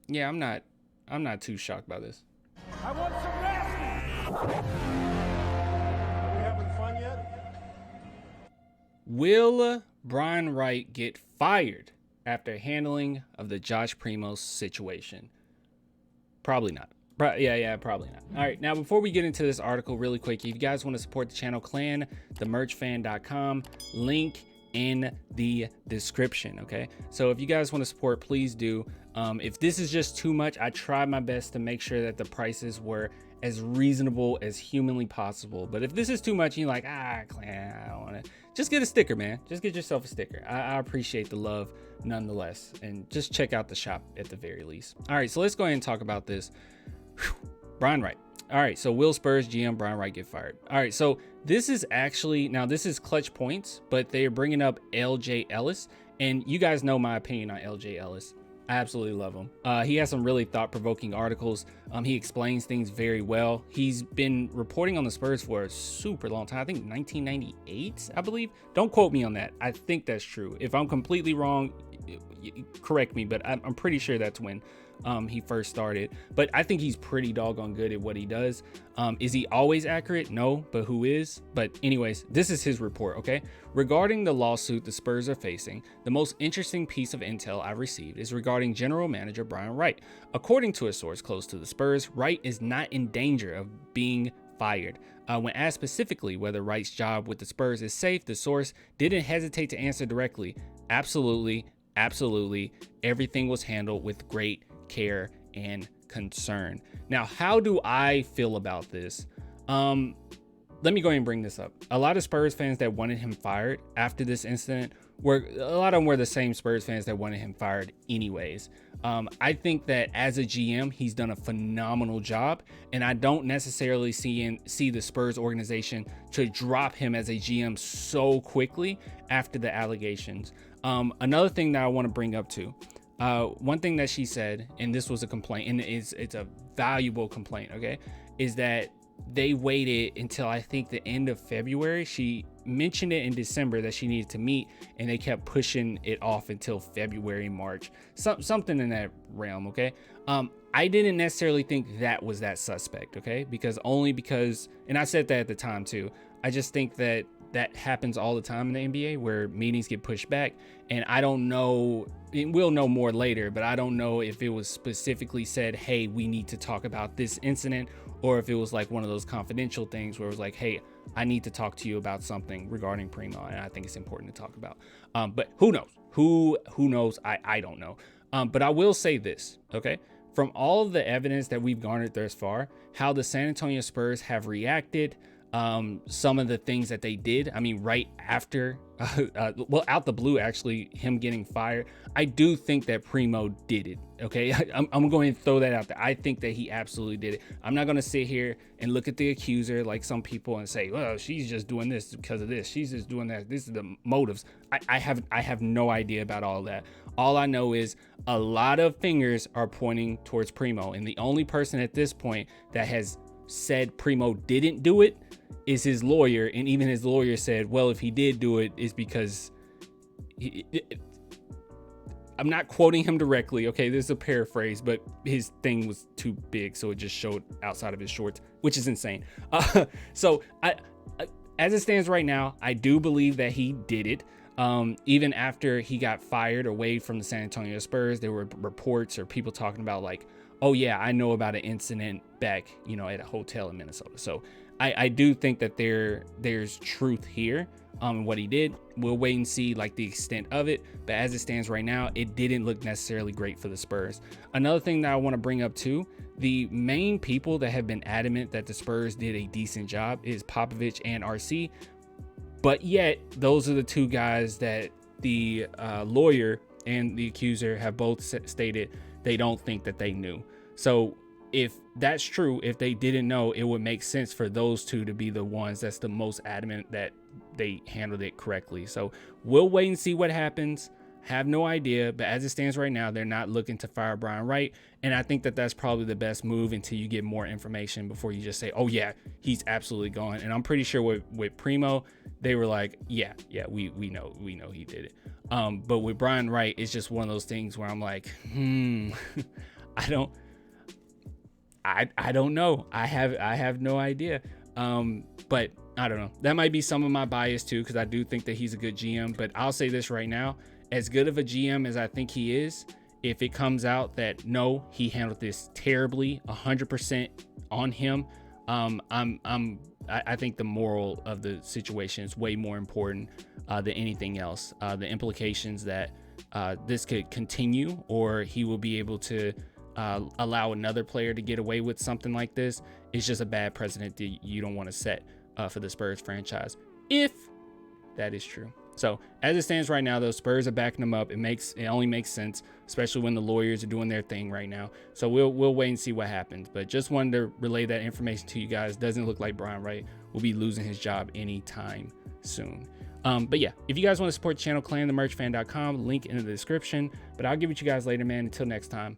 Yeah, I'm not too shocked by this. I want some nasty. Are we having fun yet? Will Brian Wright get fired after handling of the Josh Primo situation? Probably not. Yeah, probably not. All right, now before we get into this article really quick, if you guys want to support the channel, clanthemerchfan.com, link in the description, okay? So if you guys want to support, please do. If this is just too much, I tried my best to make sure that the prices were as reasonable as humanly possible. But if this is too much, you're like, Clan, I don't want to, just get a sticker, man. Just get yourself a sticker. I appreciate the love nonetheless. And just check out the shop at the very least. All right, so let's go ahead and talk about this. Brian Wright. All right, so will Spurs GM Brian Wright get fired? All right, so this is actually, now this is Clutch Points, but they're bringing up LJ Ellis. And you guys know my opinion on LJ Ellis. I absolutely love him. He has some really thought-provoking articles. He explains things very well. He's been reporting on the Spurs for a super long time. I think 1998, I believe. Don't quote me on that. I think that's true. If I'm completely wrong, correct me, but I'm pretty sure that's when he first started. But I think he's pretty doggone good at what he does. Is he always accurate? No, but who is? But anyways, this is his report, okay? Regarding the lawsuit the Spurs are facing, the most interesting piece of intel I've received is regarding general manager Brian Wright. According to a source close to the Spurs, Wright is not in danger of being fired. When asked specifically whether Wright's job with the Spurs is safe, the source didn't hesitate to answer directly. Absolutely, absolutely. Everything was handled with great care and concern. Now, how do I feel about this? Let me go ahead and bring this up. A lot of Spurs fans that wanted him fired after this incident a lot of them were the same Spurs fans that wanted him fired anyways. I think that as a GM, he's done a phenomenal job, and I don't necessarily see the Spurs organization to drop him as a GM so quickly after the allegations. Another thing that I want to bring up too, one thing that she said, and this was a complaint, and it's a valuable complaint, okay, is that they waited until I think the end of February. She mentioned it in December that she needed to meet, and they kept pushing it off until February, March, something in that realm, okay? I didn't necessarily think that was that suspect, okay? Because, and I said that at the time too, I just think that happens all the time in the NBA where meetings get pushed back, and I don't know, we'll know more later, but I don't know if it was specifically said, hey, we need to talk about this incident, or if it was like one of those confidential things where it was like, hey, I need to talk to you about something regarding Primo, and I think it's important to talk about. But who knows? Who knows? I don't know. But I will say this, okay? From all of the evidence that we've garnered thus far, how the San Antonio Spurs have reacted, some of the things that they did, I mean, right after, well, out the blue, actually, him getting fired, I do think that Primo did it, okay? I'm going to throw that out there. I think that he absolutely did it. I'm not going to sit here and look at the accuser like some people and say, well, she's just doing this because of this. She's just doing that. This is the motives. I have no idea about all that. All I know is a lot of fingers are pointing towards Primo, and the only person at this point that has said Primo didn't do it is his lawyer, and even his lawyer said, well, if he did do it, is because I'm not quoting him directly, okay, this is a paraphrase, but his thing was too big, so it just showed outside of his shorts, which is insane. So I as it stands right now, I do believe that he did it. Even after he got fired or waived from the San Antonio Spurs, there were reports or people talking about like, oh yeah, I know about an incident back, at a hotel in Minnesota. So I do think that there's truth here on what he did. We'll wait and see like the extent of it. But as it stands right now, it didn't look necessarily great for the Spurs. Another thing that I want to bring up too, the main people that have been adamant that the Spurs did a decent job is Popovich and RC. But yet those are the two guys that the lawyer and the accuser have both stated they don't think that they knew. So if that's true, if they didn't know, it would make sense for those two to be the ones that's the most adamant that they handled it correctly. So we'll wait and see what happens. Have no idea, but as it stands right now, they're not looking to fire Brian Wright, and I think that that's probably the best move until you get more information before you just say, oh yeah, he's absolutely gone. And I'm pretty sure with Primo, they were like, yeah, we know he did it. But with Brian Wright, it's just one of those things where I'm like, I don't know. I have no idea. But I don't know. That might be some of my bias too, because I do think that he's a good GM. But I'll say this right now: as good of a GM as I think he is, if it comes out that no, he handled this terribly, 100% on him, I think the moral of the situation is way more important than anything else. The implications that this could continue, or he will be able to allow another player to get away with something like this, is just a bad precedent that you don't want to set for the Spurs franchise, if that is true. So as it stands right now, though, Spurs are backing them up. It only makes sense, especially when the lawyers are doing their thing right now. So we'll wait and see what happens. But just wanted to relay that information to you guys. Doesn't look like Brian Wright will be losing his job anytime soon. But yeah, if you guys want to support the channel, clanthemerchfan.com, link in the description. But I'll give it to you guys later, man. Until next time,